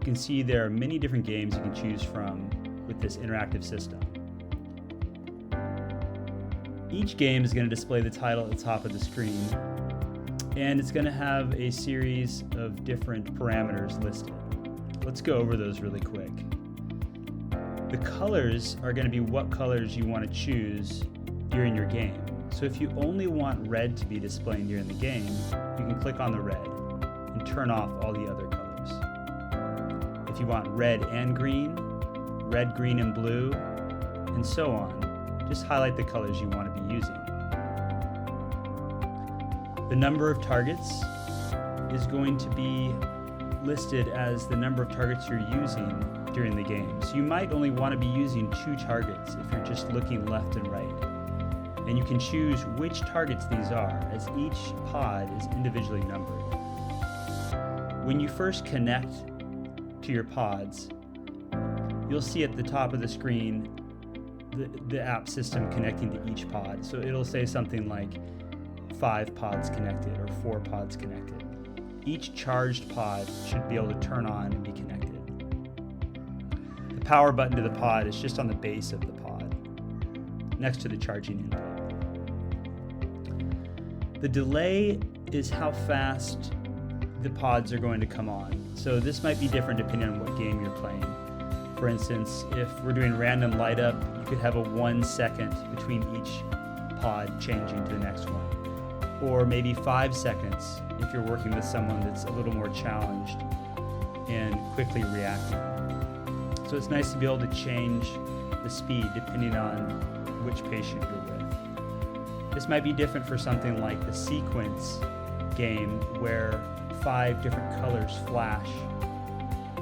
You can see there are many different games you can choose from with this interactive system. Each game is going to display the title at the top of the screen, and it's going to have a series of different parameters listed. Let's go over those really quick. The colors are going to be what colors you want to choose during your game. So if you only want red to be displayed during the game, you can click on the red and turn off all the other colors. If you want red and green, red, green, and blue, and so on, just highlight the colors you want to be using. The number of targets is going to be listed as the number of targets you're using during the game. So you might only want to be using 2 targets if you're just looking left and right. And you can choose which targets these are, as each pod is individually numbered. When you first connect to your pods, you'll see at the top of the screen the app system connecting to each pod. So it'll say something like 5 pods connected or 4 pods connected. Each charged pod should be able to turn on and be connected. The power button to the pod is just on the base of the pod, next to the charging input. The delay is how fast the pods are going to come on. So this might be different depending on what game you're playing. For instance, if we're doing random light up, you could have a 1 second between each pod changing to the next one. Or maybe 5 seconds if you're working with someone that's a little more challenged and quickly reacting. So it's nice to be able to change the speed depending on which patient you're with. This might be different for something like the sequence game where 5 different colors flash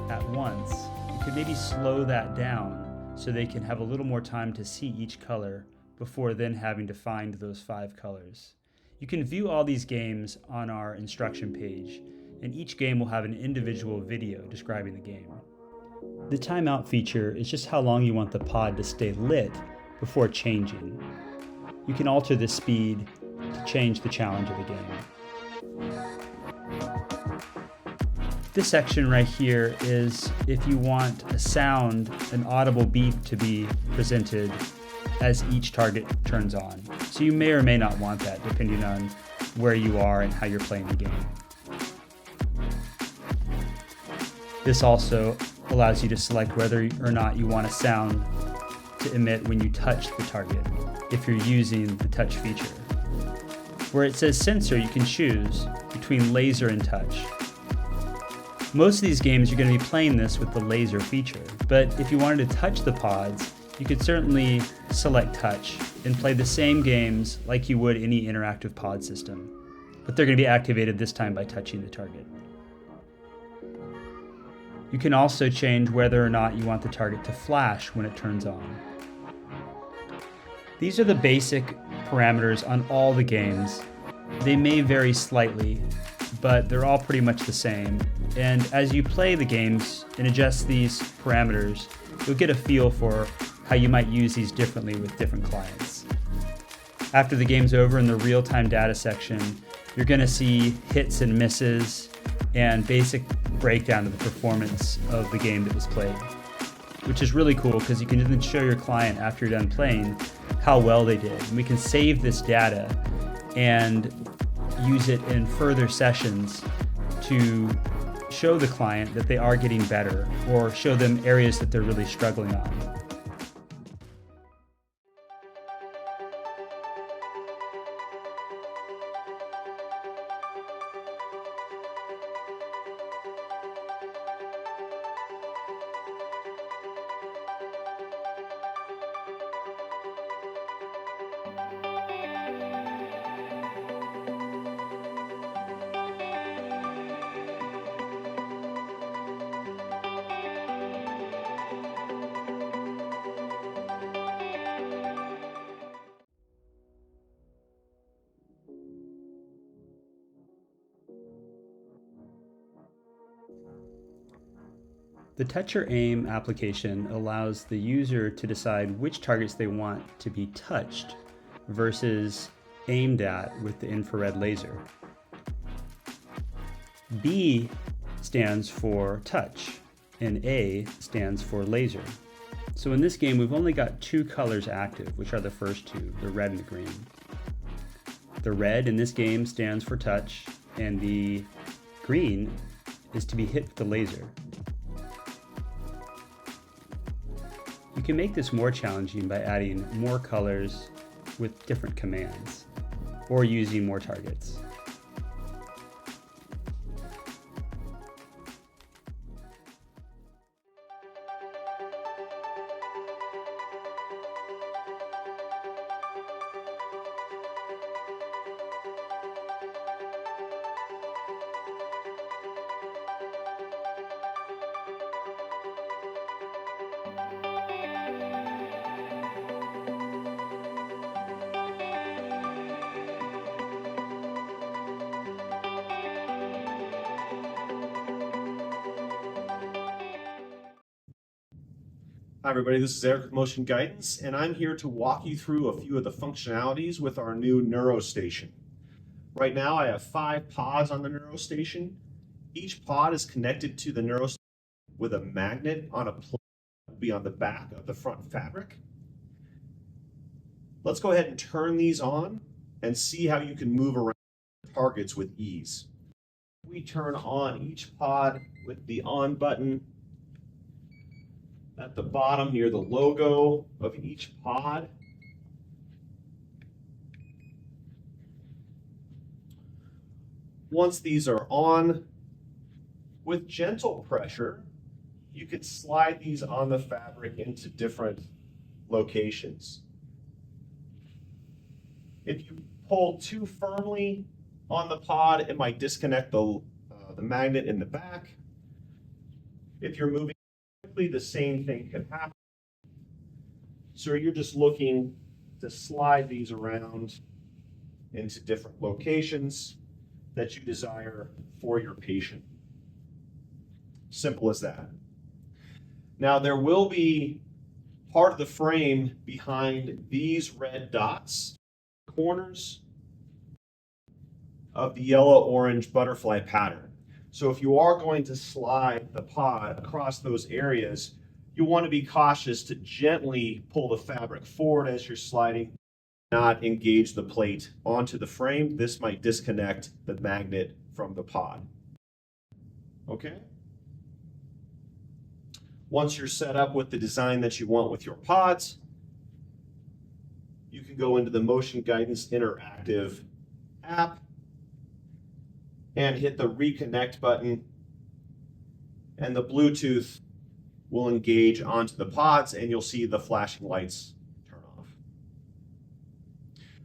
at once. You could maybe slow that down so they can have a little more time to see each color before then having to find those 5 colors. You can view all these games on our instruction page, and each game will have an individual video describing the game. The timeout feature is just how long you want the pod to stay lit before changing. You can alter the speed to change the challenge of the game. This section right here is if you want a sound, an audible beep to be presented as each target turns on. So you may or may not want that depending on where you are and how you're playing the game. This also allows you to select whether or not you want a sound to emit when you touch the target, if you're using the touch feature. Where it says sensor, you can choose between laser and touch. Most of these games you're going to be playing this with the laser feature, but if you wanted to touch the pods, you could certainly select touch and play the same games like you would any interactive pod system, but they're going to be activated this time by touching the target. You can also change whether or not you want the target to flash when it turns on. These are the basic parameters on all the games. They may vary slightly, but they're all pretty much the same. And as you play the games and adjust these parameters, you'll get a feel for how you might use these differently with different clients. After the game's over in the real-time data section, you're going to see hits and misses and basic breakdown of the performance of the game that was played, which is really cool because you can then show your client after you're done playing how well they did. And we can save this data and use it in further sessions to show the client that they are getting better or show them areas that they're really struggling on. The Touch or Aim application allows the user to decide which targets they want to be touched versus aimed at with the infrared laser. B stands for touch. and A stands for laser. So in this game, we've only got two colors active, which are the first two, the red and the green. The red in this game stands for touch, and the green is to be hit with the laser. You can make this more challenging by adding more colors with different commands, or using more targets. Hi everybody, this is Eric with Motion Guidance, and I'm here to walk you through a few of the functionalities with our new NeuroStation. Right now I have 5 pods on the NeuroStation. Each pod is connected to the NeuroStation with a magnet on a plate that will be on the back of the front fabric. Let's go ahead and turn these on and see how you can move around targets with ease. We turn on each pod with the on button at the bottom near the logo of each pod. Once these are on, with gentle pressure, you could slide these on the fabric into different locations. If you pull too firmly on the pod, it might disconnect the magnet in the back. If you're moving quickly, the same thing can happen. So you're just looking to slide these around into different locations that you desire for your patient. Simple as that. Now there will be part of the frame behind these red dots, corners of the yellow-orange butterfly pattern. So if you are going to slide the pod across those areas, you want to be cautious to gently pull the fabric forward as you're sliding, not engage the plate onto the frame. This might disconnect the magnet from the pod. Okay? Once you're set up with the design that you want with your pods, you can go into the Motion Guidance Interactive app and hit the reconnect button, and the Bluetooth will engage onto the pods and you'll see the flashing lights turn off.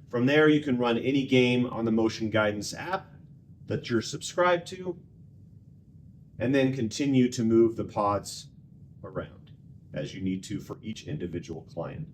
From there, you can run any game on the Motion Guidance app that you're subscribed to, and then continue to move the pods around as you need to for each individual client.